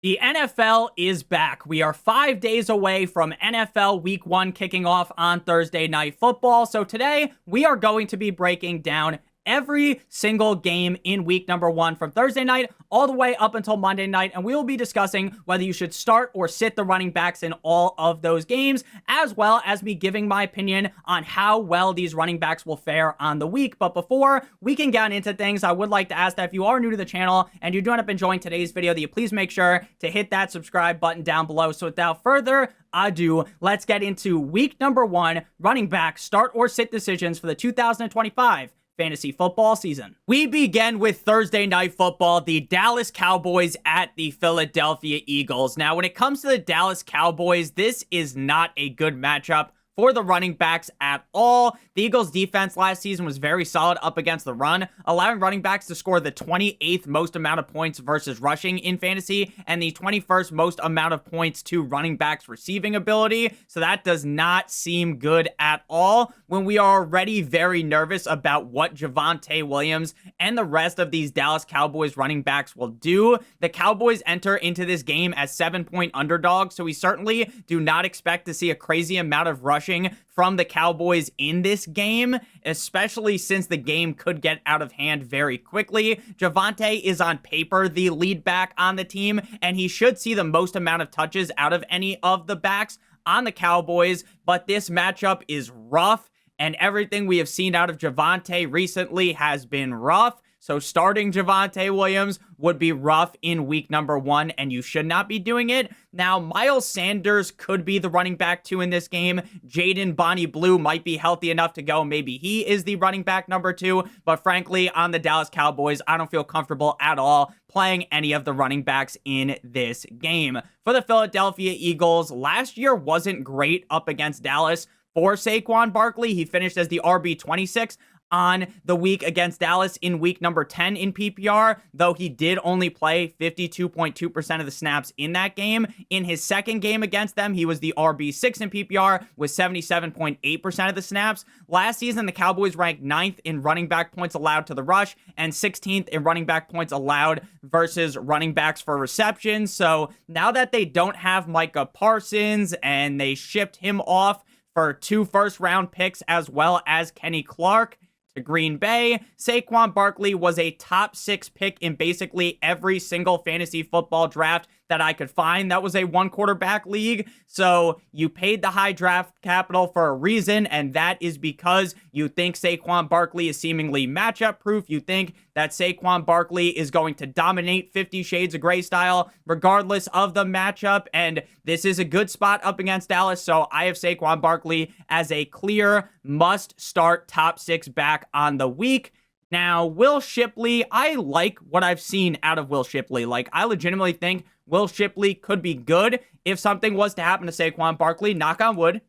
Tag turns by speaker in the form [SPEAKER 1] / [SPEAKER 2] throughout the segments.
[SPEAKER 1] The NFL is back. We are 5 days away from NFL Week 1 kicking off on Thursday Night Football. So today, we are going to be breaking down every single game in week number 1 from Thursday night all the way up until Monday night, and we will be discussing whether you should start or sit the running backs in all of those games, as well as me giving my opinion on how well these running backs will fare on the week. But before we can get into things, I would like to ask that if you are new to the channel and you do end up enjoying today's video, that you please make sure to hit that subscribe button down below. So without further ado, let's get into week number 1 running back start or sit decisions for the 2025 fantasy football season. We begin with Thursday Night Football, the Dallas Cowboys at the Philadelphia Eagles. Now, when it comes to the Dallas Cowboys, this is not a good matchup for the running backs at all. The Eagles defense last season was very solid up against the run, allowing running backs to score the 28th most amount of points versus rushing in fantasy and the 21st most amount of points to running backs receiving ability. So that does not seem good at all when we are already very nervous about what Javonte Williams and the rest of these Dallas Cowboys running backs will do. The Cowboys enter into this game as 7-point underdogs, so we certainly do not expect to see a crazy amount of rushing from the Cowboys in this game, especially since the game could get out of hand very quickly. Javonte is on paper the lead back on the team, and he should see the most amount of touches out of any of the backs on the Cowboys, but this matchup is rough, and everything we have seen out of Javonte recently has been rough. So starting Javonte Williams would be rough in week number 1, and you should not be doing it. Now, Miles Sanders could be the running back 2 in this game. Jaden Bonnie Blue might be healthy enough to go. Maybe he is the running back number 2. But frankly, on the Dallas Cowboys, I don't feel comfortable at all playing any of the running backs in this game. For the Philadelphia Eagles, last year wasn't great up against Dallas. For Saquon Barkley, he finished as the RB26 on the week against Dallas in week number 10 in PPR, though he did only play 52.2% of the snaps in that game. In his second game against them, he was the RB6 in PPR with 77.8% of the snaps. Last season, the Cowboys ranked 9th in running back points allowed to the rush and 16th in running back points allowed versus running backs for reception. So now that they don't have Micah Parsons and they shipped him off for 2 first-round picks as well as Kenny Clark to Green Bay, Saquon Barkley was a top 6 pick in basically every single fantasy football draft that I could find. That was a 1-quarterback league. So you paid the high draft capital for a reason, and that is because you think Saquon Barkley is seemingly matchup proof. You think that Saquon Barkley is going to dominate 50 Shades of Grey style regardless of the matchup, and this is a good spot up against Dallas. So I have Saquon Barkley as a clear must-start top 6 back on the week. Now, Will Shipley, I like what I've seen out of Will Shipley. Like, I legitimately think Will Shipley could be good if something was to happen to Saquon Barkley, knock on wood.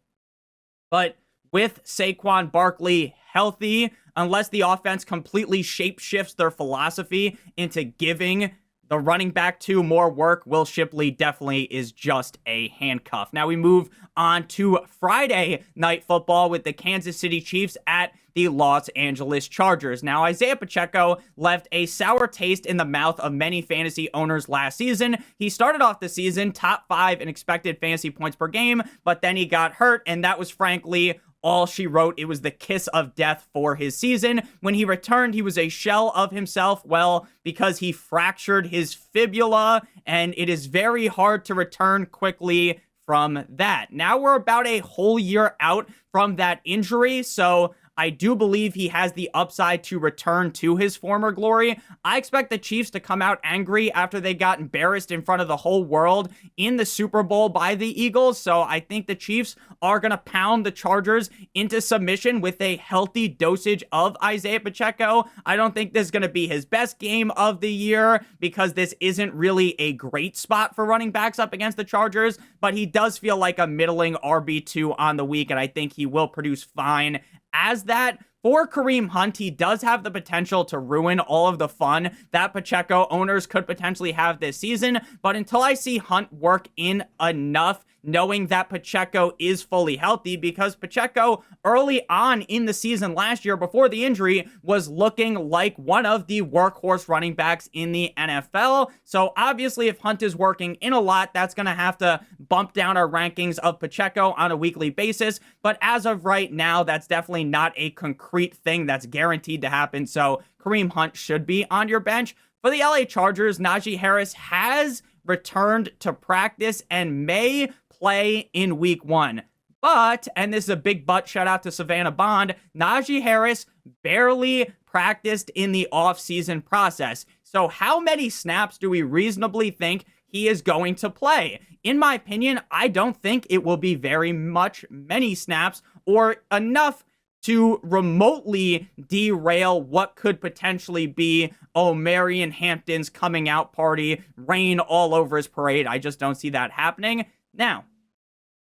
[SPEAKER 1] But with Saquon Barkley healthy, unless the offense completely shape-shifts their philosophy into giving the running back 2 more work, Will Shipley definitely is just a handcuff. Now we move on to Friday Night Football with the Kansas City Chiefs at the Los Angeles Chargers. Now, Isaiah Pacheco left a sour taste in the mouth of many fantasy owners last season. He started off the season top 5 in expected fantasy points per game, but then he got hurt, and that was frankly all she wrote. It was the kiss of death for his season. When he returned, he was a shell of himself, well, because he fractured his fibula, and it is very hard to return quickly from that. Now we're about a whole year out from that injury, so I do believe he has the upside to return to his former glory. I expect the Chiefs to come out angry after they got embarrassed in front of the whole world in the Super Bowl by the Eagles. So I think the Chiefs are going to pound the Chargers into submission with a healthy dosage of Isaiah Pacheco. I don't think this is going to be his best game of the year because this isn't really a great spot for running backs up against the Chargers, but he does feel like a middling RB2 on the week, and I think he will produce fine as that. For Kareem Hunt, he does have the potential to ruin all of the fun that Pacheco owners could potentially have this season, but until I see Hunt work in enough knowing that Pacheco is fully healthy, because Pacheco early on in the season last year before the injury was looking like one of the workhorse running backs in the NFL. So obviously if Hunt is working in a lot, that's going to have to bump down our rankings of Pacheco on a weekly basis. But as of right now, that's definitely not a concrete thing that's guaranteed to happen. So Kareem Hunt should be on your bench. For the LA Chargers, Najee Harris has returned to practice and may play in week 1. But, and this is a big but, shout out to Savannah Bond, Najee Harris barely practiced in the offseason process. So how many snaps do we reasonably think he is going to play? In my opinion, I don't think it will be very many snaps or enough to remotely derail what could potentially be O'Marion Hampton's coming out party, rain all over his parade. I just don't see that happening. Now,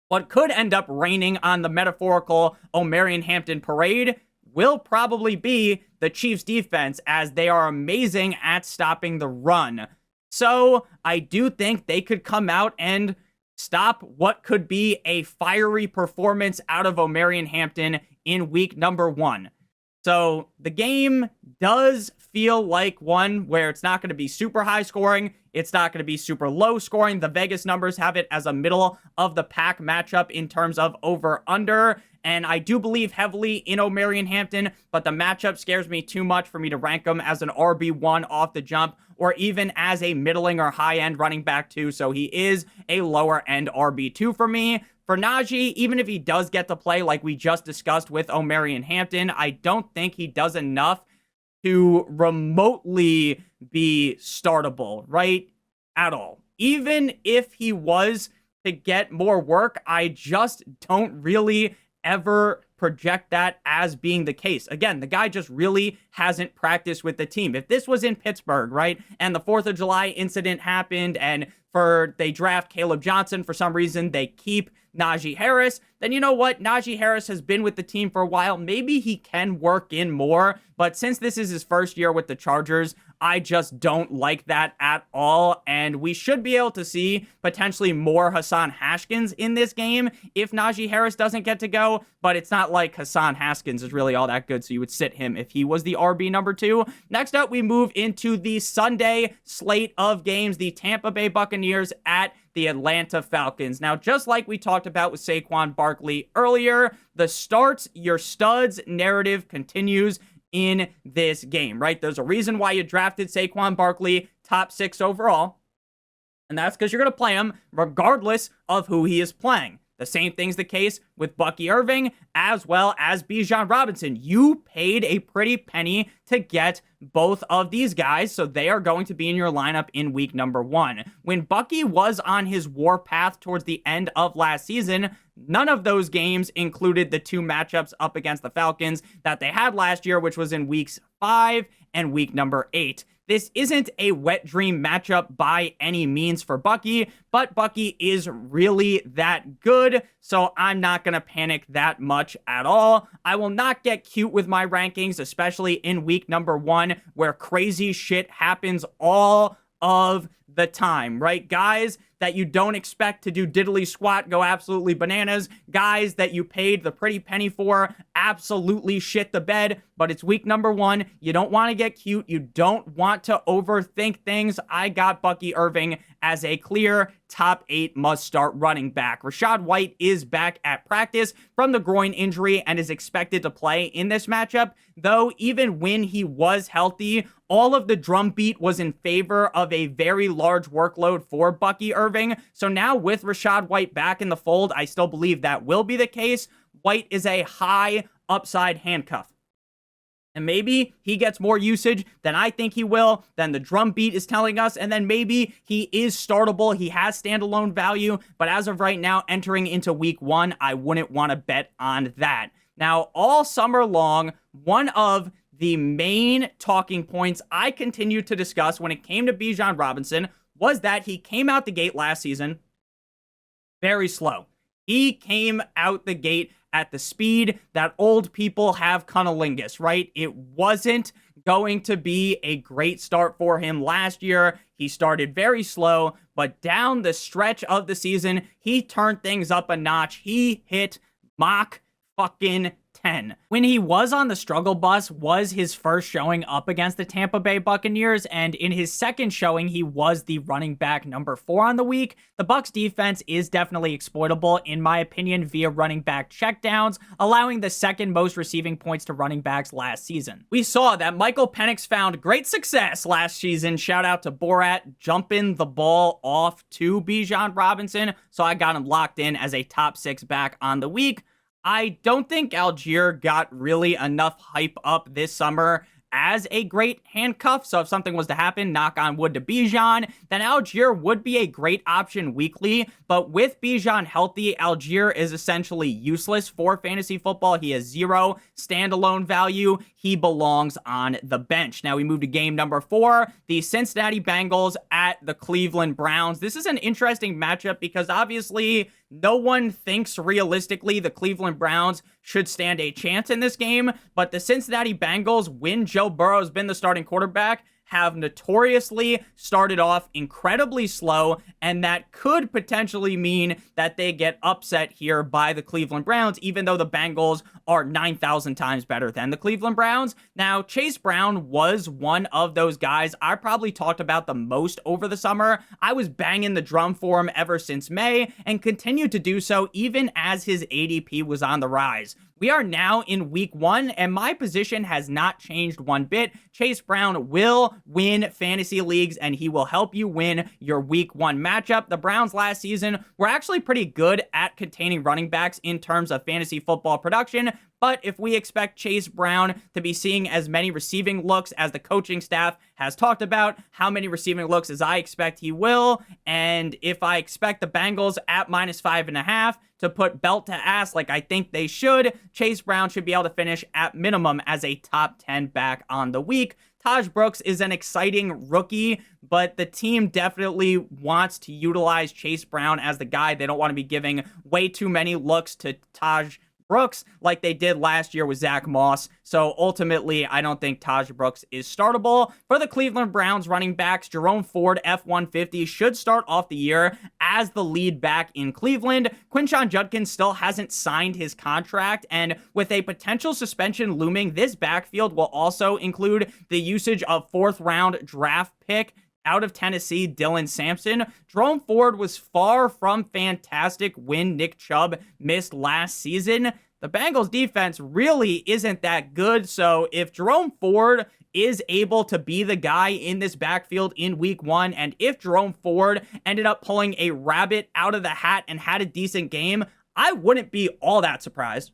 [SPEAKER 1] what could end up raining on the metaphorical O'Marion Hampton parade will probably be the Chiefs' defense, as they are amazing at stopping the run. So I do think they could come out and stop what could be a fiery performance out of O'Marion Hampton in week number 1. So the game does feel like one where it's not going to be super high scoring. It's not going to be super low scoring. The Vegas numbers have it as a middle of the pack matchup in terms of over under. And I do believe heavily in O'Marion Hampton, but the matchup scares me too much for me to rank him as an RB1 off the jump, or even as a middling or high-end running back 2. So he is a lower-end RB2 for me. For Najee, even if he does get to play like we just discussed with O'Marion Hampton, I don't think he does enough to remotely be startable, right? At all. Even if he was to get more work, I just don't really ever project that as being the case. Again, the guy just really hasn't practiced with the team. If this was in Pittsburgh, right, and the 4th of July incident happened and they draft Caleb Johnson, for some reason they keep Najee Harris, then you know what? Najee Harris has been with the team for a while. Maybe he can work in more, but since this is his first year with the Chargers, I just don't like that at all, and we should be able to see potentially more Hassan Haskins in this game if Najee Harris doesn't get to go, but it's not like Hassan Haskins is really all that good, so you would sit him if he was the RB number 2. Next up, we move into the Sunday slate of games, the Tampa Bay Buccaneers at the Atlanta Falcons. Now, just like we talked about with Saquon Barkley earlier, the starts your studs narrative continues in this game, right? There's a reason why you drafted Saquon Barkley top 6 overall, and that's because you're going to play him regardless of who he is playing. The same thing's the case with Bucky Irving as well as Bijan Robinson. You paid a pretty penny to get both of these guys, so they are going to be in your lineup in week number 1. When Bucky was on his warpath towards the end of last season, none of those games included the 2 matchups up against the Falcons that they had last year, which was in weeks 5 and week number 8. This isn't a wet dream matchup by any means for Bucky, but Bucky is really that good, so I'm not going to panic that much at all. I will not get cute with my rankings, especially in week number 1, where crazy shit happens all of the time, right? Guys that you don't expect to do diddly squat go absolutely bananas. Guys that you paid the pretty penny for absolutely shit the bed, but it's week number 1. You don't want to get cute. You don't want to overthink things. I got Bucky Irving as a clear top 8 must-start running back. Rachaad White is back at practice from the groin injury and is expected to play in this matchup, though even when he was healthy, all of the drumbeat was in favor of a very large workload for Bucky Irving. So now with Rachaad White back in the fold, I still believe that will be the case. White is a high upside handcuff. And maybe he gets more usage than I think he will, than the drumbeat is telling us, and then maybe he is startable, he has standalone value, but as of right now, entering into week 1, I wouldn't want to bet on that. Now, all summer long, one of the main talking points I continued to discuss when it came to Bijan Robinson was that he came out the gate last season very slow. He came out the gate at the speed that old people have cunnilingus, right? It wasn't going to be a great start for him last year. He started very slow, but down the stretch of the season, he turned things up a notch. He hit Mach fucking 10. When he was on the struggle bus was his first showing up against the Tampa Bay Buccaneers, and in his second showing, he was the running back number 4 on the week. The Bucs defense is definitely exploitable, in my opinion, via running back checkdowns, allowing the second most receiving points to running backs last season. We saw that Michael Penix found great success last season. Shout out to Borat jumping the ball off to Bijan Robinson, so I got him locked in as a top 6 back on the week. I don't think Algier got really enough hype up this summer as a great handcuff, so if something was to happen, knock on wood to Bijan, then Algier would be a great option weekly, but with Bijan healthy, Algier is essentially useless for fantasy football. He has 0 standalone value. He belongs on the bench. Now we move to game number 4, the Cincinnati Bengals at the Cleveland Browns. This is an interesting matchup because obviously no one thinks realistically the Cleveland Browns should stand a chance in this game, but the Cincinnati Bengals, when Joe Burrow's been the starting quarterback, have notoriously started off incredibly slow, and that could potentially mean that they get upset here by the Cleveland Browns, even though the Bengals are 9,000 times better than the Cleveland Browns. Now, Chase Brown was one of those guys I probably talked about the most over the summer. I was banging the drum for him ever since May, and continued to do so even as his ADP was on the rise. We are now in week 1, and my position has not changed one bit. Chase Brown will win fantasy leagues, and he will help you win your week 1 matchup. The Browns last season were actually pretty good at containing running backs in terms of fantasy football production, but if we expect Chase Brown to be seeing as many receiving looks as the coaching staff has talked about, how many receiving looks as I expect he will, and if I expect the Bengals at -5.5 to put belt to ass like I think they should, Chase Brown should be able to finish at minimum as a top 10 back on the week. Taj Brooks is an exciting rookie, but the team definitely wants to utilize Chase Brown as the guy. They don't want to be giving way too many looks to Taj Brooks like they did last year with Zach Moss. So ultimately, I don't think Taj Brooks is startable. For the Cleveland Browns running backs, Jerome Ford, F-150, should start off the year as the lead back in Cleveland. Quinshon Judkins still hasn't signed his contract, and with a potential suspension looming, this backfield will also include the usage of 4th-round draft pick out of Tennessee, Dylan Sampson. Jerome Ford was far from fantastic when Nick Chubb missed last season. The Bengals defense really isn't that good, so if Jerome Ford is able to be the guy in this backfield in week 1, and if Jerome Ford ended up pulling a rabbit out of the hat and had a decent game, I wouldn't be all that surprised.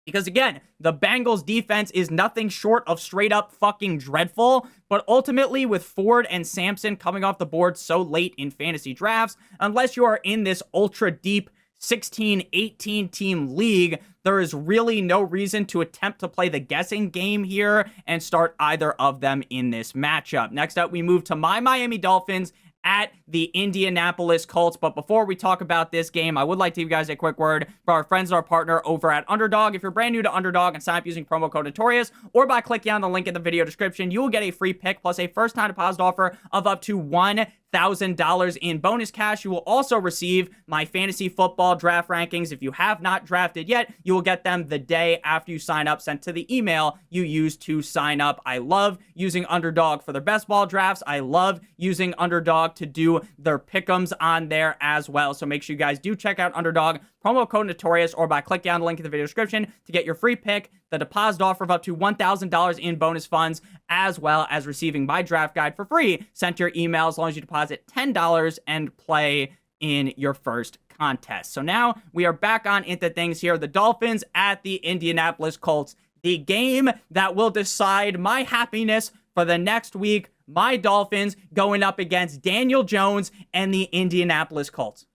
[SPEAKER 1] Because again, the Bengals defense is nothing short of straight up fucking dreadful, but ultimately with Ford and Sampson coming off the board so late in fantasy drafts, unless you are in this ultra deep 16, 18 team league, there is really no reason to attempt to play the guessing game here and start either of them in this matchup. Next up, we move to my Miami Dolphins at the Indianapolis Colts. But before we talk about this game, I would like to give you guys a quick word for our friends and our partner over at Underdog. If you're brand new to Underdog and sign up using promo code Notorious, or by clicking on the link in the video description, you will get a free pick plus a first-time deposit offer of up to $1,000 in bonus cash. You will also receive my fantasy football draft rankings. If you have not drafted yet, you will get them the day after you sign up, sent to the email you use to sign up. I love using Underdog for their best ball drafts. I love using Underdog to do their pick'ems on there as well. So make sure you guys do check out Underdog, promo code Notorious, or by clicking on the link in the video description to get your free pick, the deposit offer of up to $1,000 in bonus funds, as well as receiving my draft guide for free sent to your email as long as you deposit $10 and play in your first contest. So now we are back on into things here. The Dolphins at the Indianapolis Colts. The game that will decide my happiness for the next week. My Dolphins going up against Daniel Jones and the Indianapolis Colts.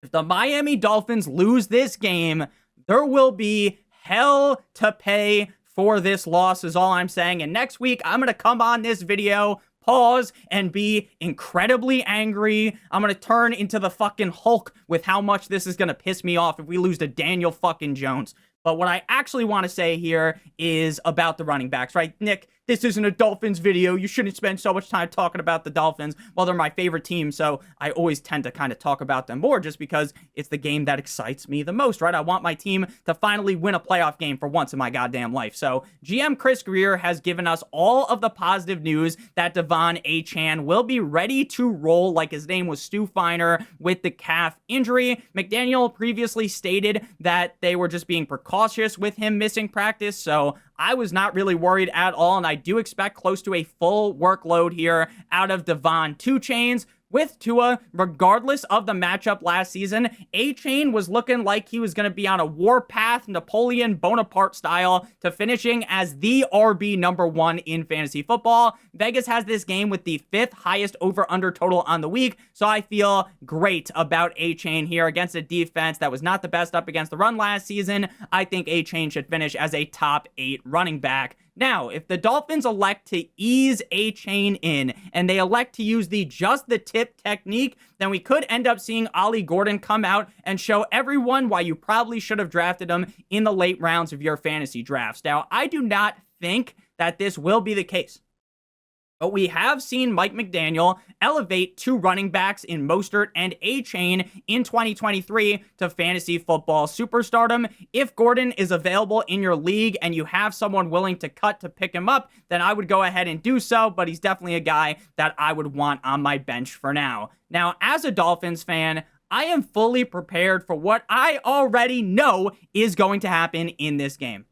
[SPEAKER 1] If the Miami Dolphins lose this game, there will be hell to pay for this loss is all I'm saying. And next week, I'm going to come on this video pause and be incredibly angry. I'm going to turn into the fucking Hulk with how much this is going to piss me off if we lose to Daniel fucking Jones. But what I actually want to say here is about the running backs, right? Nick, this isn't a Dolphins video. You shouldn't spend so much time talking about the Dolphins. Well, they're my favorite team, so I always tend to kind of talk about them more just because it's the game that excites me the most, right? I want my team to finally win a playoff game for once in my goddamn life. So GM Chris Greer has given us all of the positive news that Devon Achane will be ready to roll, like his name was Stu Feiner, with the calf injury. McDaniel previously stated that they were just being precautious with him missing practice, so I was not really worried at all, and I do expect close to a full workload here out of Devon Chain. With Tua, regardless of the matchup last season, Achane was looking like he was going to be on a warpath, Napoleon Bonaparte style, to finishing as the RB number 1 in fantasy football. Vegas has this game with the 5th highest over-under total on the week, so I feel great about Achane here against a defense that was not the best up against the run last season. I think Achane should finish as a top 8 running back. Now, if the Dolphins elect to ease Achane in and they elect to use the just the tip technique, then we could end up seeing Ollie Gordon come out and show everyone why you probably should have drafted him in the late rounds of your fantasy drafts. Now, I do not think that this will be the case. But we have seen Mike McDaniel elevate 2 running backs in Mostert and Achane in 2023 to fantasy football superstardom. If Gordon is available in your league and you have someone willing to cut to pick him up, then I would go ahead and do so, but he's definitely a guy that I would want on my bench for now. Now, as a Dolphins fan, I am fully prepared for what I already know is going to happen in this game.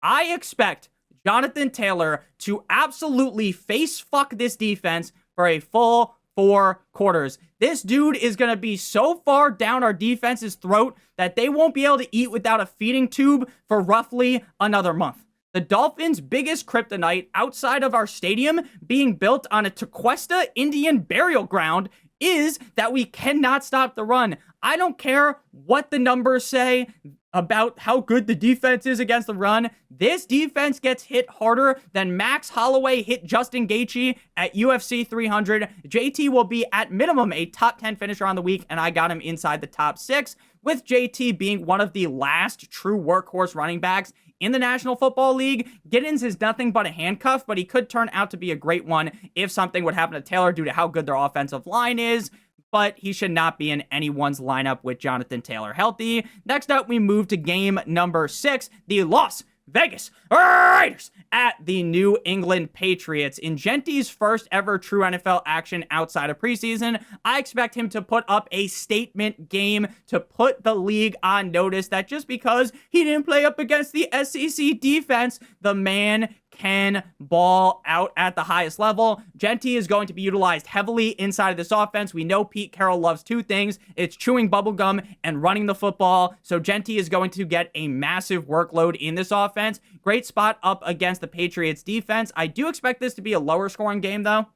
[SPEAKER 1] I expect Jonathan Taylor to absolutely face fuck this defense for a full 4 quarters. This dude is going to be so far down our defense's throat that they won't be able to eat without a feeding tube for roughly another month. The Dolphins' biggest kryptonite outside of our stadium being built on a Tequesta Indian burial ground is that we cannot stop the run. I don't care what the numbers say about how good the defense is against the run. This defense gets hit harder than Max Holloway hit Justin Gaethje at UFC 300. JT will be at minimum a top 10 finisher on the week, and I got him inside the top 6, with JT being one of the last true workhorse running backs in the National Football League. Giddens is nothing but a handcuff, but he could turn out to be a great one if something would happen to Taylor due to how good their offensive line is. But he should not be in anyone's lineup with Jonathan Taylor healthy. Next up, we move to game number 6, the Las Vegas Raiders at the New England Patriots. In Gentry's first ever true NFL action outside of preseason, I expect him to put up a statement game to put the league on notice that just because he didn't play up against the SEC defense, the man can ball out at the highest level. Gentry is going to be utilized heavily inside of this offense. We know Pete Carroll loves 2 things. It's chewing bubblegum and running the football. So Gentry is going to get a massive workload in this offense. Great spot up against the Patriots defense. I do expect this to be a lower scoring game though.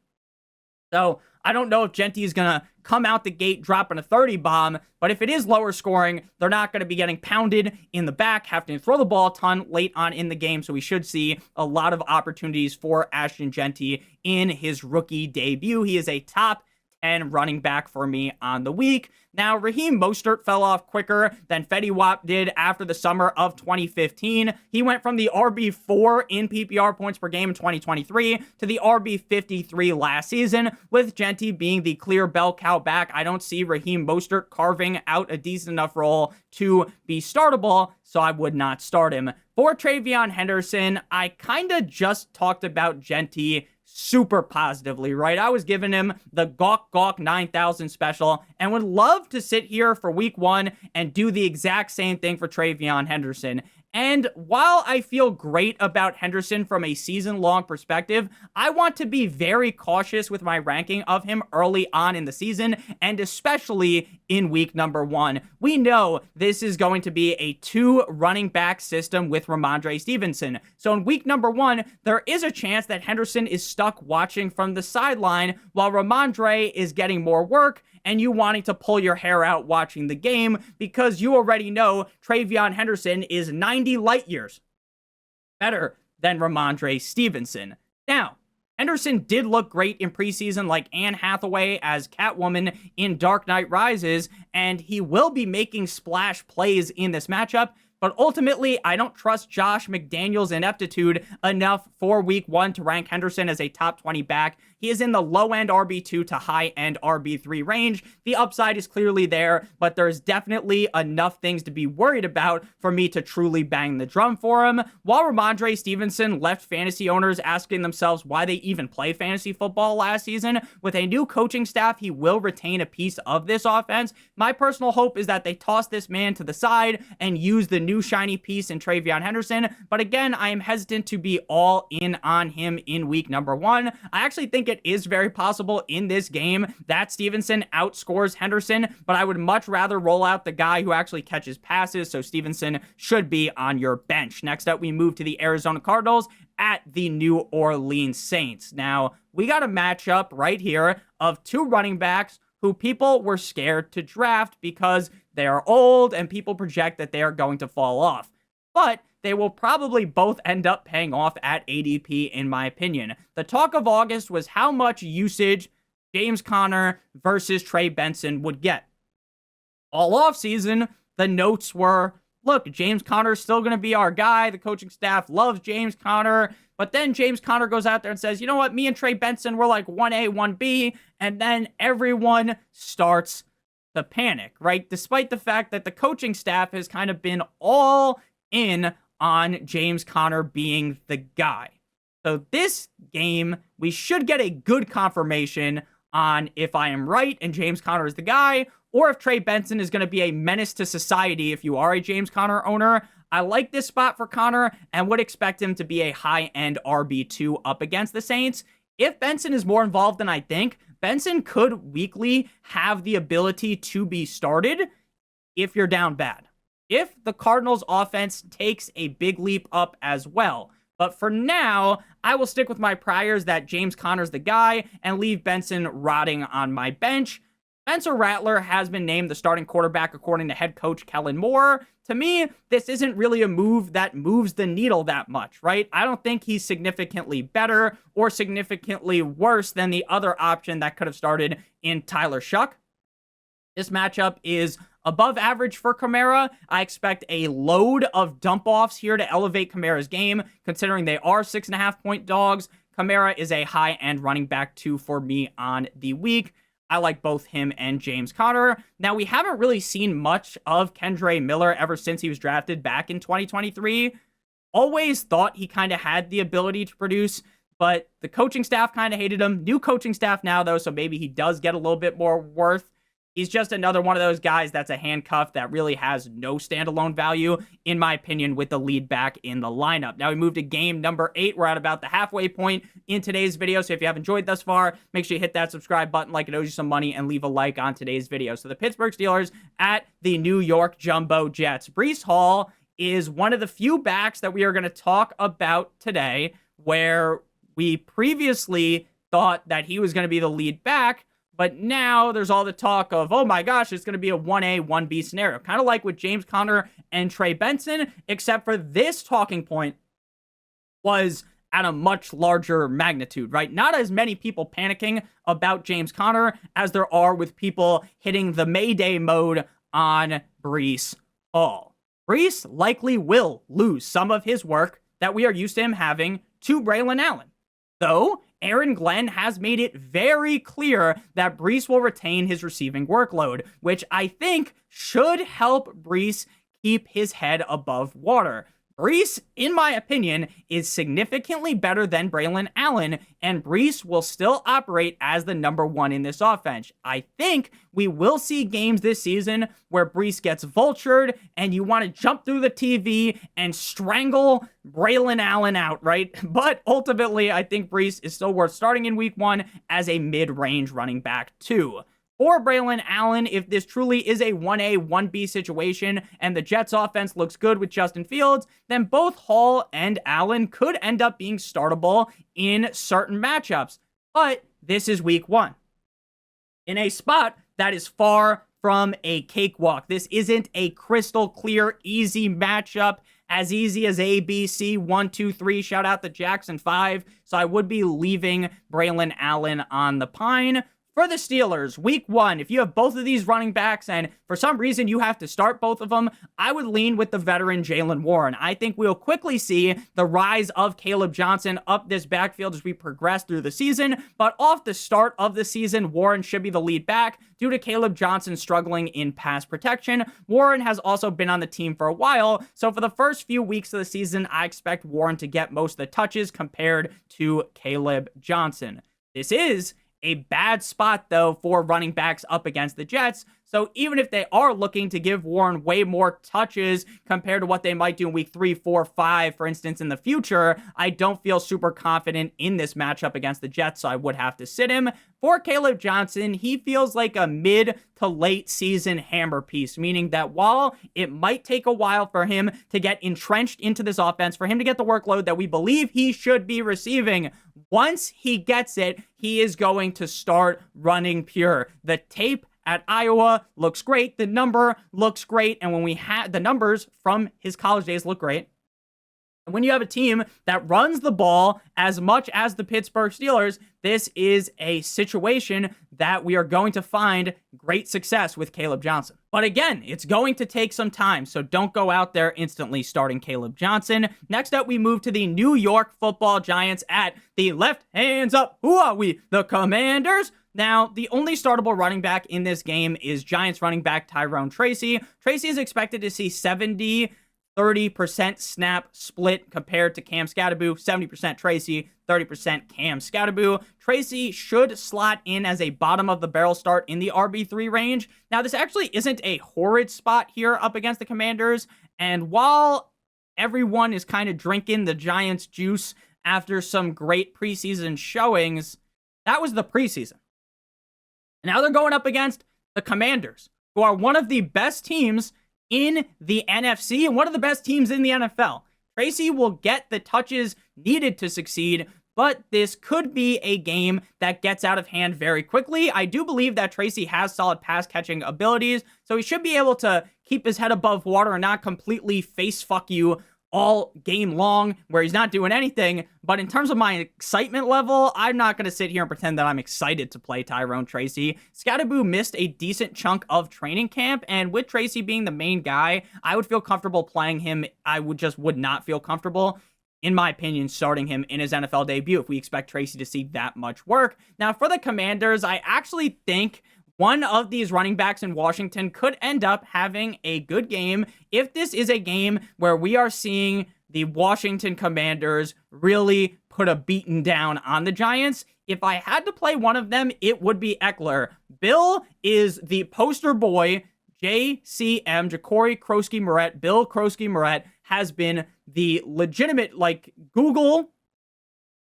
[SPEAKER 1] So I don't know if Gentry is going to come out the gate dropping a 30 bomb, but if it is lower scoring, they're not going to be getting pounded in the back, having to throw the ball a ton late on in the game, so we should see a lot of opportunities for Ashton Gentry in his rookie debut. He is a top 10 running back for me on the week. Now, Raheem Mostert fell off quicker than Fetty Wap did after the summer of 2015. He went from the RB4 in PPR points per game in 2023 to the RB53 last season, with Gentry being the clear bell cow back. I don't see Raheem Mostert carving out a decent enough role to be startable, so I would not start him. For Travion Henderson, I kind of just talked about Gentry super positively, right? I was giving him the Gawk Gawk 9000 special and would love to sit here for week 1 and do the exact same thing for Travion Henderson. And while I feel great about Henderson from a season-long perspective, I want to be very cautious with my ranking of him early on in the season, and especially in week number 1. We know this is going to be a 2 running back system with Ramondre Stevenson. So in week number 1, there is a chance that Henderson is stuck watching from the sideline while Ramondre is getting more work, and you wanting to pull your hair out watching the game because you already know Travion Henderson is 90 light years better than Ramondre Stevenson. Now, Henderson did look great in preseason, like Anne Hathaway as Catwoman in Dark Knight Rises, and he will be making splash plays in this matchup. But ultimately, I don't trust Josh McDaniels' ineptitude enough for week 1 to rank Henderson as a top 20 back. He is in the low-end RB2 to high-end RB3 range. The upside is clearly there, but there's definitely enough things to be worried about for me to truly bang the drum for him. While Ramondre Stevenson left fantasy owners asking themselves why they even play fantasy football last season, with a new coaching staff, he will retain a piece of this offense. My personal hope is that they toss this man to the side and use the new shiny piece in TreVeyon Henderson. But again, I am hesitant to be all in on him in week number 1. I actually think it is very possible in this game that Stevenson outscores Henderson, but I would much rather roll out the guy who actually catches passes, so Stevenson should be on your bench. Next up, we move to the Arizona Cardinals at the New Orleans Saints. Now, we got a matchup right here of 2 running backs who people were scared to draft because they are old and people project that they are going to fall off. But they will probably both end up paying off at ADP, in my opinion. The talk of August was how much usage James Conner versus Trey Benson would get. All offseason, the notes were, look, James Conner is still going to be our guy. The coaching staff loves James Conner. But then James Conner goes out there and says, you know what, me and Trey Benson, we're like 1A, 1B. And then everyone starts to panic, right? Despite the fact that the coaching staff has kind of been all in on James Conner being the guy. So this game, we should get a good confirmation on if I am right and James Conner is the guy, or if Trey Benson is going to be a menace to society if you are a James Conner owner. I like this spot for Conner and would expect him to be a high-end RB2 up against the Saints. If Benson is more involved than I think, Benson could weekly have the ability to be started if you're down bad. If the Cardinals offense takes a big leap up as well. But for now, I will stick with my priors that James Conner's the guy and leave Benson rotting on my bench. Spencer Rattler has been named the starting quarterback according to head coach Kellen Moore. To me, this isn't really a move that moves the needle that much, right? I don't think he's significantly better or significantly worse than the other option that could have started in Tyler Shuck. This matchup is above average for Kamara. I expect a load of dump-offs here to elevate Kamara's game, considering they are 6.5-point dogs. Kamara is a high-end running back 2 for me on the week. I like both him and James Conner. Now, we haven't really seen much of Kendre Miller ever since he was drafted back in 2023. Always thought he kind of had the ability to produce, but the coaching staff kind of hated him. New coaching staff now, though, so maybe he does get a little bit more worth. He's just another one of those guys that's a handcuff that really has no standalone value, in my opinion, with the lead back in the lineup. Now we move to game number 8. We're at about the halfway point in today's video. So if you have enjoyed thus far, make sure you hit that subscribe button like it owes you some money and leave a like on today's video. So the Pittsburgh Steelers at the New York Jumbo Jets. Breece Hall is one of the few backs that we are going to talk about today where we previously thought that he was going to be the lead back. But now there's all the talk of, oh my gosh, it's going to be a 1A, 1B scenario. Kind of like with James Conner and Trey Benson, except for this talking point was at a much larger magnitude, right? Not as many people panicking about James Conner as there are with people hitting the Mayday mode on Breece Hall. Breece likely will lose some of his work that we are used to him having to Braylon Allen. Though, Aaron Glenn has made it very clear that Breece will retain his receiving workload, which I think should help Breece keep his head above water. Breece, in my opinion, is significantly better than Braylon Allen, and Breece will still operate as the number 1 in this offense. I think we will see games this season where Breece gets vultured, and you want to jump through the TV and strangle Braylon Allen out, right? But ultimately, I think Breece is still worth starting in week 1 as a mid-range running back 2. For Braylon Allen, if this truly is a 1A, 1B situation and the Jets offense looks good with Justin Fields, then both Hall and Allen could end up being startable in certain matchups. But this is week 1. In a spot that is far from a cakewalk. This isn't a crystal clear, easy matchup as easy as A, B, C, 1, 2, 3. Shout out the Jackson 5. So I would be leaving Braylon Allen on the pine. For the Steelers, week 1, if you have both of these running backs and for some reason you have to start both of them, I would lean with the veteran Jaylen Warren. I think we'll quickly see the rise of Caleb Johnson up this backfield as we progress through the season, but off the start of the season, Warren should be the lead back due to Caleb Johnson struggling in pass protection. Warren has also been on the team for a while, so for the first few weeks of the season, I expect Warren to get most of the touches compared to Caleb Johnson. This is a bad spot, though, for running backs up against the Jets. So even if they are looking to give Warren way more touches compared to what they might do in week 3, 4, 5, for instance, in the future, I don't feel super confident in this matchup against the Jets, so I would have to sit him. For Caleb Johnson, he feels like a mid to late season hammer piece, meaning that while it might take a while for him to get entrenched into this offense, for him to get the workload that we believe he should be receiving, once he gets it, he is going to start running pure. The tape at Iowa looks great. The number looks great. And when we had the numbers from his college days look great. And when you have a team that runs the ball as much as the Pittsburgh Steelers, this is a situation that we are going to find great success with Caleb Johnson. But again, it's going to take some time, so don't go out there instantly starting Caleb Johnson. Next up, we move to the New York Football Giants at the left hands up. Who are we? The Commanders. Now, the only startable running back in this game is Giants running back Tyrone Tracy. Tracy is expected to see 30% snap split compared to Cam Skattebo, 70% Tracy, 30% Cam Skattebo. Tracy should slot in as a bottom of the barrel start in the RB3 range. Now, this actually isn't a horrid spot here up against the Commanders, and while everyone is kind of drinking the Giants juice after some great preseason showings, that was the preseason. Now they're going up against the Commanders, who are one of the best teams in the NFC and one of the best teams in the NFL. Tracy will get the touches needed to succeed, but this could be a game that gets out of hand very quickly. I do believe that Tracy has solid pass catching abilities, so he should be able to keep his head above water and not completely face fuck you all game long where he's not doing anything. But in terms of my excitement level, I'm not going to sit here and pretend that I'm excited to play Tyrone Tracy. Skattebo missed a decent chunk of training camp, and with Tracy being the main guy, I would feel comfortable playing him. I would not feel comfortable, in my opinion, starting him in his NFL debut if we expect Tracy to see that much work. Now, for the Commanders, I actually think one of these running backs in Washington could end up having a good game if this is a game where we are seeing the Washington Commanders really put a beating down on the Giants. If I had to play one of them, it would be Eckler. Bill is the poster boy. JCM, Ja'Cory Krosky-Moret, Bill Krosky-Moret has been the legitimate, Google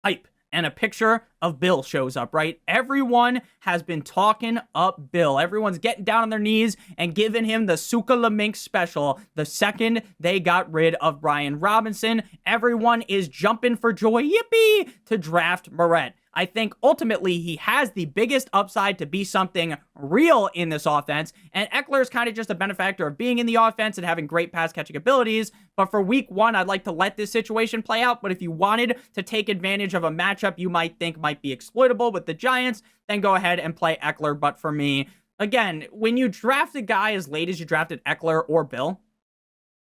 [SPEAKER 1] hype. And a picture of Bill shows up, right? Everyone has been talking up Bill. Everyone's getting down on their knees and giving him the Suka LaMink special. The second they got rid of Brian Robinson, everyone is jumping for joy, yippee, to draft Moret. I think ultimately he has the biggest upside to be something real in this offense, and Eckler is kind of just a benefactor of being in the offense and having great pass catching abilities. But for week 1, I'd like to let this situation play out. But if you wanted to take advantage of a matchup you might think might be exploitable with the Giants, then go ahead and play Eckler. But for me, again, when you draft a guy as late as you drafted Eckler or Bill,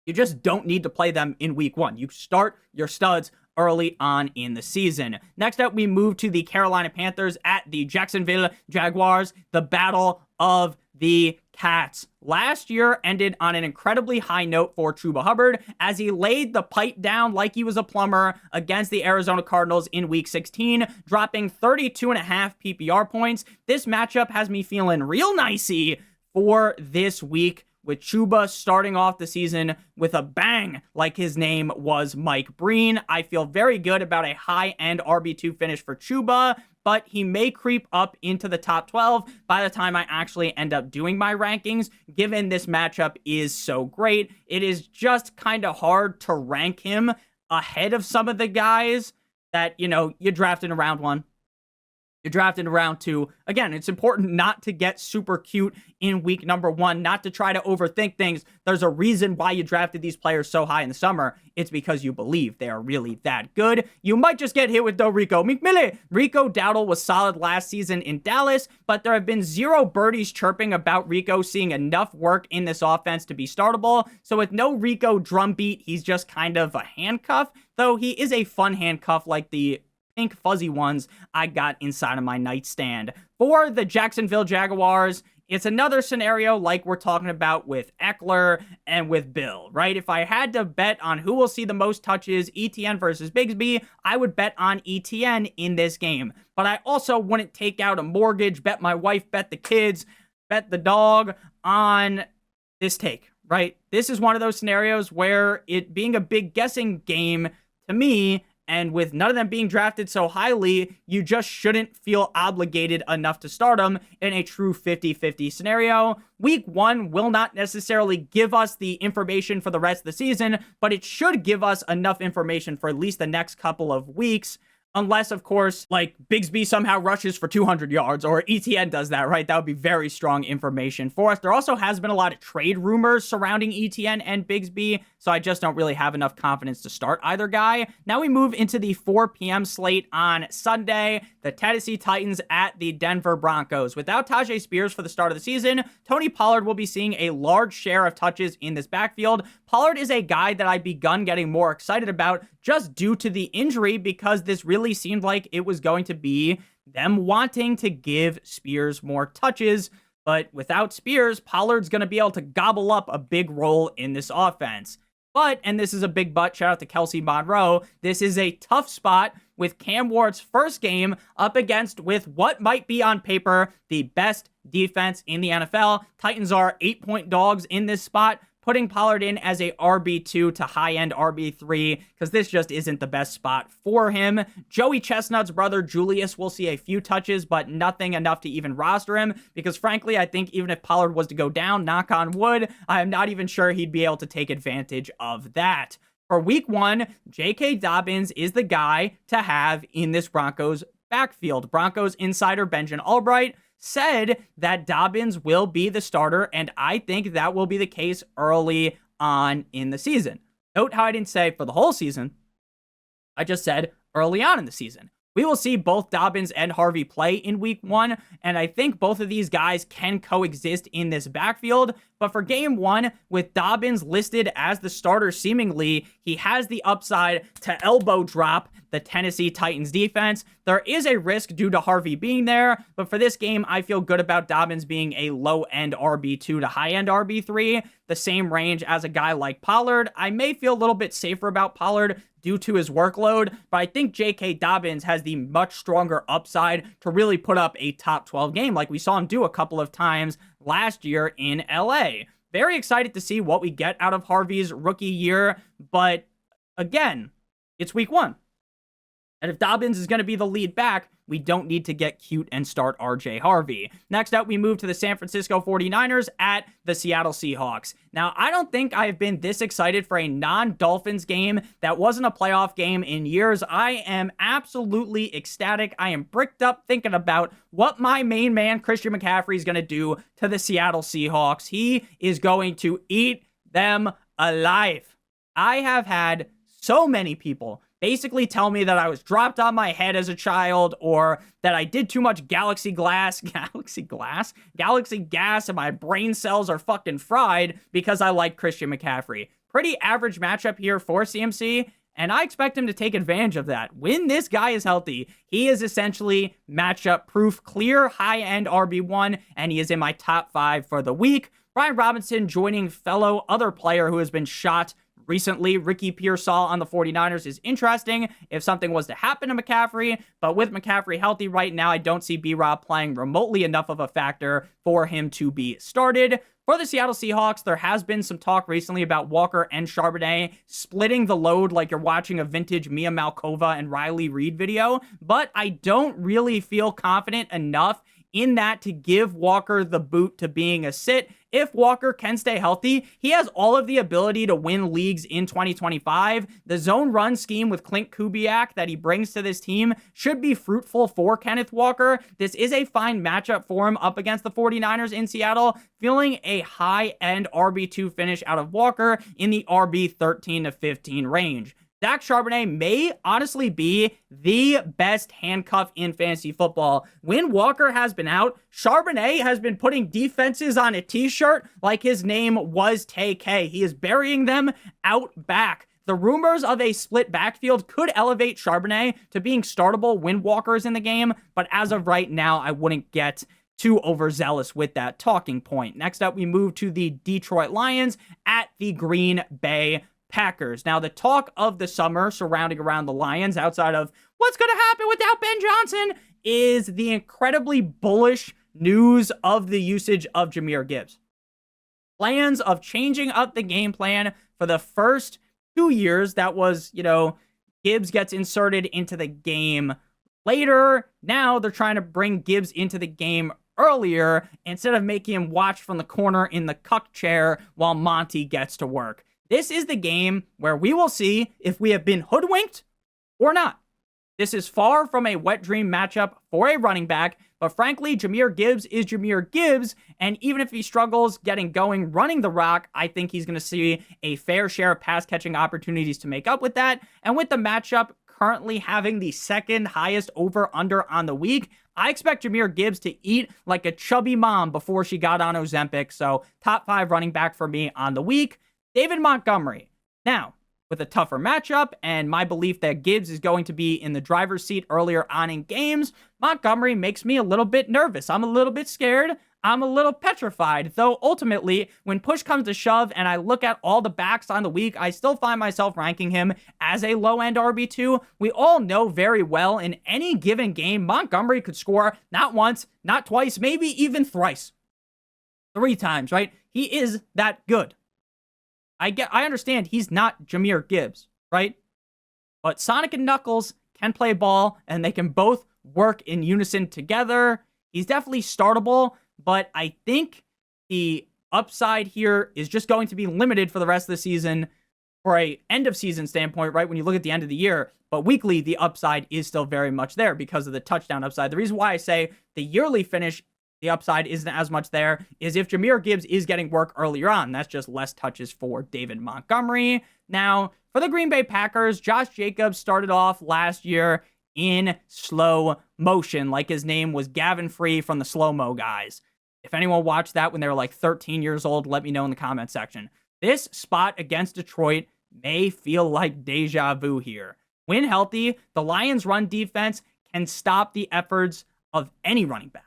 [SPEAKER 1] you just don't need to play them in week 1. You start your studs early on in the season. Next up, we move to the Carolina Panthers at the Jacksonville Jaguars, the battle of the Cats. Last year ended on an incredibly high note for Chuba Hubbard as he laid the pipe down like he was a plumber against the Arizona Cardinals in Week 16, dropping 32.5 PPR points. This matchup has me feeling real nicey for this week, with Chuba starting off the season with a bang like his name was Mike Breen. I feel very good about a high-end RB2 finish for Chuba, but he may creep up into the top 12 by the time I actually end up doing my rankings, given this matchup is so great. It is just kind of hard to rank him ahead of some of the guys that, you drafted in round 1. You're drafted in round 2. Again, it's important not to get super cute in week number 1, not to try to overthink things. There's a reason why you drafted these players so high in the summer. It's because you believe they are really that good. You might just get hit with Rico McMillan. Rico Dowdle was solid last season in Dallas, but there have been zero birdies chirping about Rico seeing enough work in this offense to be startable. So with no Rico drumbeat, he's just kind of a handcuff, though he is a fun handcuff like the pink fuzzy ones I got inside of my nightstand. For the Jacksonville Jaguars, it's another scenario like we're talking about with Eckler and with Bill, right? If I had to bet on who will see the most touches, ETN versus Bigsby, I would bet on ETN in this game. But I also wouldn't take out a mortgage, bet my wife, bet the kids, bet the dog on this take, right? This is one of those scenarios where it being a big guessing game to me, and with none of them being drafted so highly, you just shouldn't feel obligated enough to start them in a true 50-50 scenario. Week 1 will not necessarily give us the information for the rest of the season, but it should give us enough information for at least the next couple of weeks. Unless, of course, like Bigsby somehow rushes for 200 yards or ETN does that, right? That would be very strong information for us. There also has been a lot of trade rumors surrounding ETN and Bigsby, so I just don't really have enough confidence to start either guy. Now we move into the 4 p.m. slate on Sunday. The Tennessee Titans at the Denver Broncos. Without Tajay Spears for the start of the season, Tony Pollard will be seeing a large share of touches in this backfield. Pollard is a guy that I've begun getting more excited about just due to the injury, because this really seemed like it was going to be them wanting to give Spears more touches. But without Spears, Pollard's going to be able to gobble up a big role in this offense. But, and this is a big but, shout out to Kelsey Monroe, this is a tough spot with Cam Ward's first game up against with what might be on paper the best defense in the NFL. Titans are 8-point dogs in this spot, putting Pollard in as a RB2 to high-end RB3, because this just isn't the best spot for him. Joey Chestnut's brother, Julius, will see a few touches, but nothing enough to even roster him, because frankly, I think even if Pollard was to go down, knock on wood, I am not even sure he'd be able to take advantage of that. For week 1, J.K. Dobbins is the guy to have in this Broncos backfield. Broncos insider Benjamin Albright said that Dobbins will be the starter, and I think that will be the case early on in the season. Note how I didn't say for the whole season. I just said early on in the season. We will see both Dobbins and Harvey play in week 1, and I think both of these guys can coexist in this backfield. But for game 1, with Dobbins listed as the starter seemingly, he has the upside to elbow drop the Tennessee Titans defense. There is a risk due to Harvey being there, but for this game, I feel good about Dobbins being a low-end RB2 to high-end RB3, the same range as a guy like Pollard. I may feel a little bit safer about Pollard due to his workload, but I think J.K. Dobbins has the much stronger upside to really put up a top 12 game like we saw him do a couple of times last year in LA. Very excited to see what we get out of Harvey's rookie year, but again, it's week 1. And if Dobbins is going to be the lead back, we don't need to get cute and start RJ Harvey. Next up, we move to the San Francisco 49ers at the Seattle Seahawks. Now, I don't think I have been this excited for a non-Dolphins game that wasn't a playoff game in years. I am absolutely ecstatic. I am bricked up thinking about what my main man, Christian McCaffrey, is going to do to the Seattle Seahawks. He is going to eat them alive. I have had so many people basically tell me that I was dropped on my head as a child, or that I did too much galaxy gas, and my brain cells are fucking fried because I like Christian McCaffrey. Pretty average matchup here for CMC, and I expect him to take advantage of that. When this guy is healthy, he is essentially matchup proof, clear high-end RB1, and he is in my top 5 for the week. Brian Robinson joining fellow other player who has been shot recently, Ricky Pearsall on the 49ers, is interesting if something was to happen to McCaffrey, but with McCaffrey healthy right now, I don't see B-Rob playing remotely enough of a factor for him to be started. For the Seattle Seahawks, there has been some talk recently about Walker and Charbonnet splitting the load like you're watching a vintage Mia Malkova and Riley Reid video, but I don't really feel confident enough in that to give Walker the boot to being a sit. If Walker can stay healthy, he has all of the ability to win leagues in 2025. The zone run scheme with Clint Kubiak that he brings to this team should be fruitful for Kenneth Walker. This is a fine matchup for him up against the 49ers in Seattle, feeling a high-end RB2 finish out of Walker in the RB 13 to 15 range. Zach Charbonnet may honestly be the best handcuff in fantasy football. When Walker has been out, Charbonnet has been putting defenses on a t-shirt like his name was Tay-K. He is burying them out back. The rumors of a split backfield could elevate Charbonnet to being startable when Walker is in the game, but as of right now, I wouldn't get too overzealous with that talking point. Next up, we move to the Detroit Lions at the Green Bay Packers. Now, the talk of the summer surrounding around the Lions, outside of what's going to happen without Ben Johnson, is the incredibly bullish news of the usage of Jahmyr Gibbs. Plans of changing up the game plan for the first 2 years. That was, Gibbs gets inserted into the game later. Now they're trying to bring Gibbs into the game earlier instead of making him watch from the corner in the cuck chair while Monty gets to work. This is the game where we will see if we have been hoodwinked or not. This is far from a wet dream matchup for a running back, but frankly, Jahmyr Gibbs is Jahmyr Gibbs, and even if he struggles getting going running the rock, I think he's going to see a fair share of pass-catching opportunities to make up with that, and with the matchup currently having the second highest over-under on the week, I expect Jahmyr Gibbs to eat like a chubby mom before she got on Ozempic, so top 5 running back for me on the week. David Montgomery. Now, with a tougher matchup and my belief that Gibbs is going to be in the driver's seat earlier on in games, Montgomery makes me a little bit nervous. I'm a little bit scared. I'm a little petrified, though ultimately, when push comes to shove and I look at all the backs on the week, I still find myself ranking him as a low-end RB2. We all know very well in any given game, Montgomery could score not once, not twice, maybe even thrice. 3 times, right? He is that good. I understand he's not Jahmyr Gibbs, right? But Sonic and Knuckles can play ball, and they can both work in unison together. He's definitely startable, but I think the upside here is just going to be limited for the rest of the season for a end-of-season standpoint, right? When you look at the end of the year, but weekly, the upside is still very much there because of the touchdown upside. The reason why I say the yearly finish, the upside isn't as much there, is if Jahmyr Gibbs is getting work earlier on. That's just less touches for David Montgomery. Now, for the Green Bay Packers, Josh Jacobs started off last year in slow motion, like his name was Gavin Free from the Slow-Mo Guys. If anyone watched that when they were like 13 years old, let me know in the comment section. This spot against Detroit may feel like deja vu here. When healthy, the Lions' run defense can stop the efforts of any running back.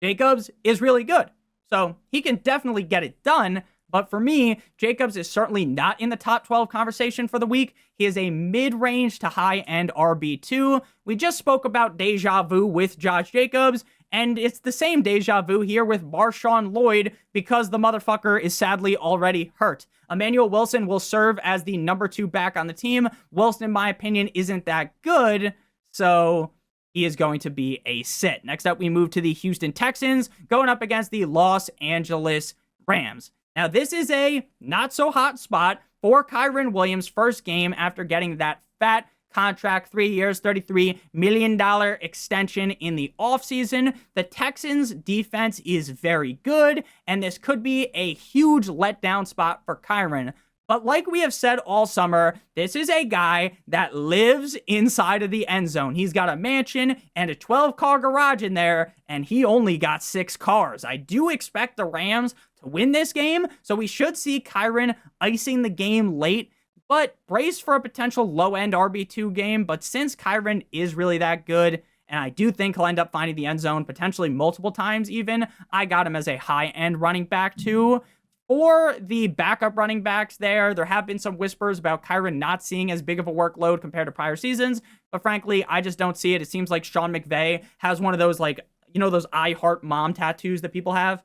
[SPEAKER 1] Jacobs is really good, so he can definitely get it done, but for me, Jacobs is certainly not in the top 12 conversation for the week. He is a mid-range to high-end RB2. We just spoke about deja vu with Josh Jacobs, and it's the same deja vu here with Marshawn Lloyd because the motherfucker is sadly already hurt. Emmanuel Wilson will serve as the number 2 back on the team. Wilson, in my opinion, isn't that good, so he is going to be a sit. Next up, we move to the Houston Texans going up against the Los Angeles Rams. Now, this is a not-so-hot spot for Kyren Williams' first game after getting that fat contract, 3 years, $33 million extension in the offseason. The Texans' defense is very good, and this could be a huge letdown spot for Kyren. But like we have said all summer, this is a guy that lives inside of the end zone. He's got a mansion and a 12-car garage in there, and he only got 6 cars. I do expect the Rams to win this game, so we should see Kyren icing the game late, but brace for a potential low-end RB2 game. But since Kyren is really that good, and I do think he'll end up finding the end zone potentially multiple times even, I got him as a high-end running back too. For the backup running backs there have been some whispers about Kyren not seeing as big of a workload compared to prior seasons, but frankly, I just don't see it. It seems like Sean McVay has one of those, those I Heart Mom tattoos that people have,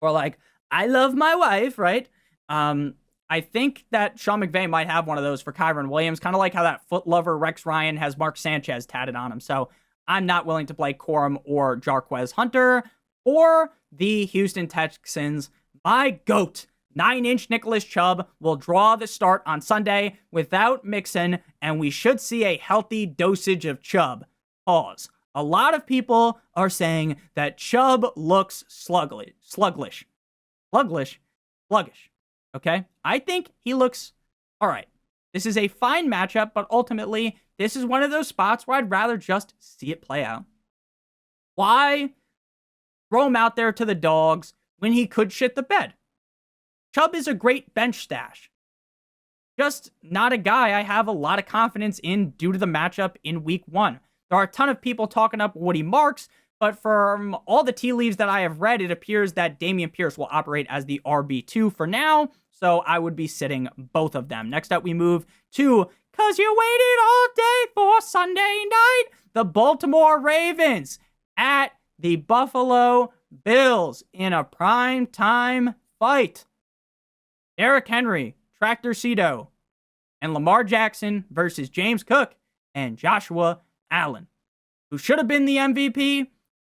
[SPEAKER 1] or like, I love my wife, right? I think that Sean McVay might have one of those for Kyren Williams, kind of like how that foot lover Rex Ryan has Mark Sanchez tatted on him. So I'm not willing to play Corum or Jarquez Hunter or the Houston Texans. My GOAT, 9-inch Nicholas Chubb, will draw the start on Sunday without Mixon, and we should see a healthy dosage of Chubb. Pause. A lot of people are saying that Chubb looks sluggish. Okay? I think he looks all right. This is a fine matchup, but ultimately, this is one of those spots where I'd rather just see it play out. Why throw him out there to the dogs when he could shit the bed? Chubb is a great bench stash. Just not a guy I have a lot of confidence in due to the matchup in week 1. There are a ton of people talking up Woody Marks, but from all the tea leaves that I have read, it appears that Dameon Pierce will operate as the RB2 for now, so I would be sitting both of them. Next up, we move to, cause you waited all day for Sunday night, the Baltimore Ravens at the Buffalo Bills in a prime time fight. Derrick Henry, Tractor Cito, and Lamar Jackson versus James Cook and Joshua Allen, who should have been the MVP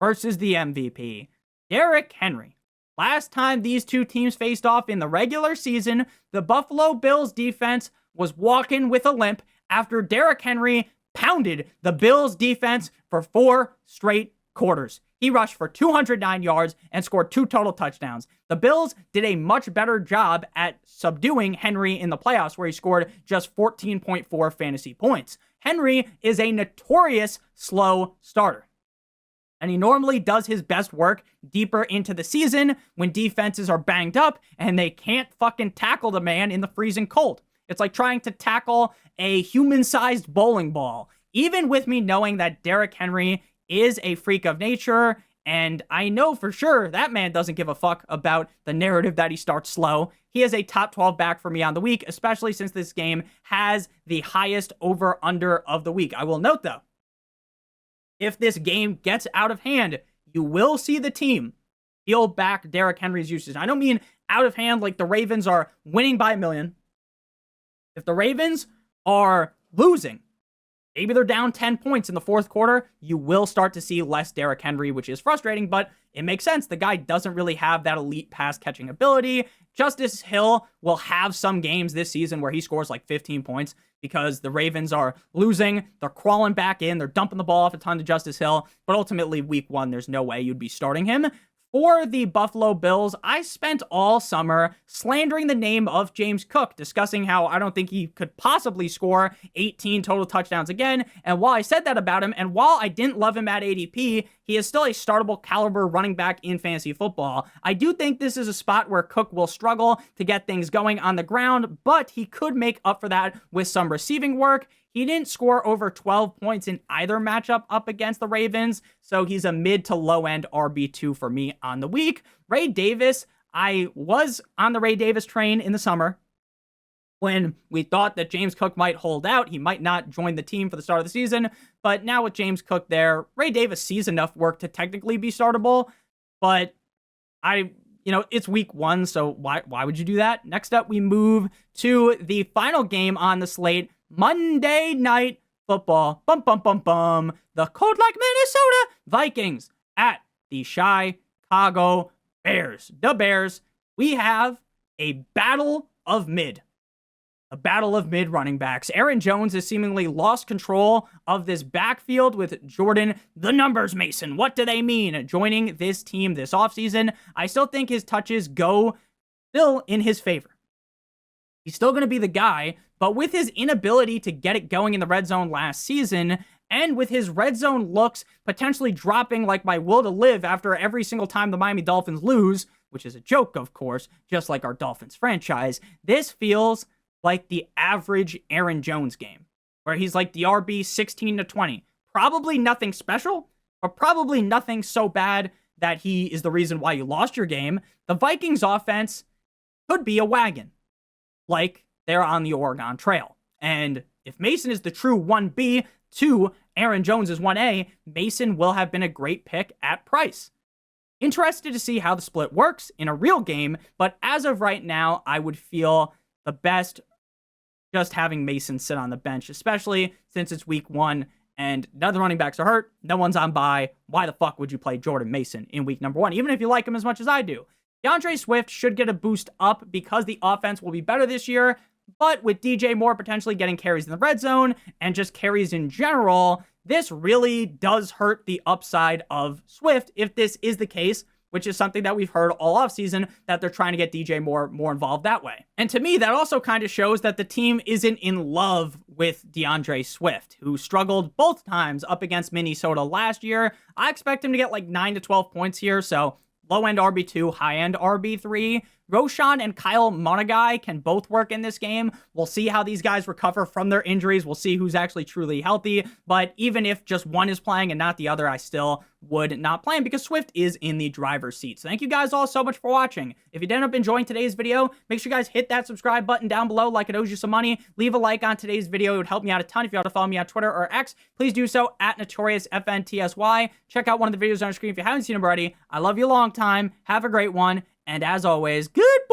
[SPEAKER 1] versus the MVP. Derrick Henry. Last time these two teams faced off in the regular season, the Buffalo Bills defense was walking with a limp after Derrick Henry pounded the Bills defense for 4 straight quarters. He rushed for 209 yards and scored 2 total touchdowns. The Bills did a much better job at subduing Henry in the playoffs, where he scored just 14.4 fantasy points. Henry is a notorious slow starter, and he normally does his best work deeper into the season when defenses are banged up and they can't fucking tackle the man in the freezing cold. It's like trying to tackle a human-sized bowling ball. Even with me knowing that Derrick Henry is a freak of nature, and I know for sure that man doesn't give a fuck about the narrative that he starts slow, he is a top 12 back for me on the week, especially since this game has the highest over-under of the week. I will note, though, if this game gets out of hand, you will see the team peel back Derrick Henry's usage. I don't mean out of hand like the Ravens are winning by a million. If the Ravens are losing, maybe they're down 10 points in the fourth quarter, you will start to see less Derrick Henry, which is frustrating, but it makes sense. The guy doesn't really have that elite pass catching ability. Justice Hill will have some games this season where he scores like 15 points because the Ravens are losing. They're crawling back in. They're dumping the ball off a ton to Justice Hill, but ultimately week 1, there's no way you'd be starting him. For the Buffalo Bills, I spent all summer slandering the name of James Cook, discussing how I don't think he could possibly score 18 total touchdowns again. And while I said that about him, and while I didn't love him at ADP, he is still a startable caliber running back in fantasy football. I do think this is a spot where Cook will struggle to get things going on the ground, but he could make up for that with some receiving work. He didn't score over 12 points in either matchup up against the Ravens, so he's a mid to low end RB2 for me on the week. Ray Davis, I was on the Ray Davis train in the summer when we thought that James Cook might hold out. He might not join the team for the start of the season, but now with James Cook there, Ray Davis sees enough work to technically be startable, but it's week 1, so why would you do that? Next up, we move to the final game on the slate, Monday Night Football. The cold like Minnesota Vikings at the Chicago Bears. The Bears, we have a battle of mid. A battle of mid running backs. Aaron Jones has seemingly lost control of this backfield with Jordan, the numbers Mason. What do they mean? Joining this team this offseason. I still think his touches go still in his favor. He's still going to be the guy, but with his inability to get it going in the red zone last season, and with his red zone looks potentially dropping like my will to live after every single time the Miami Dolphins lose, which is a joke, of course, just like our Dolphins franchise, this feels like the average Aaron Jones game, where he's like the RB 16 to 20. Probably nothing special, but probably nothing so bad that he is the reason why you lost your game. The Vikings offense could be a wagon, like they're on the Oregon Trail. And if Mason is the true 1B to Aaron Jones is 1A, Mason will have been a great pick at price. Interested to see how the split works in a real game, but as of right now, I would feel the best just having Mason sit on the bench, especially since it's week 1 and none of the running backs are hurt. No one's on bye. Why the fuck would you play Jordan Mason in week number 1, even if you like him as much as I do? DeAndre Swift should get a boost up because the offense will be better this year, but with DJ Moore potentially getting carries in the red zone and just carries in general, this really does hurt the upside of Swift if this is the case, which is something that we've heard all offseason, that they're trying to get DJ Moore more involved that way. And to me, that also kind of shows that the team isn't in love with DeAndre Swift, who struggled both times up against Minnesota last year. I expect him to get like 9 to 12 points here, so low-end RB2, high-end RB3. Roshan and Kyle Monagai can both work in this game. We'll see how these guys recover from their injuries. We'll see who's actually truly healthy. But even if just one is playing and not the other, I still would not play him because Swift is in the driver's seat. So thank you guys all so much for watching. If you did end up enjoying today's video, make sure you guys hit that subscribe button down below like it owes you some money. Leave a like on today's video. It would help me out a ton. If you want to follow me on Twitter or X, please do so at NotoriousFNTSY. Check out one of the videos on your screen if you haven't seen them already. I love you a long time. Have a great one. And as always, goodbye.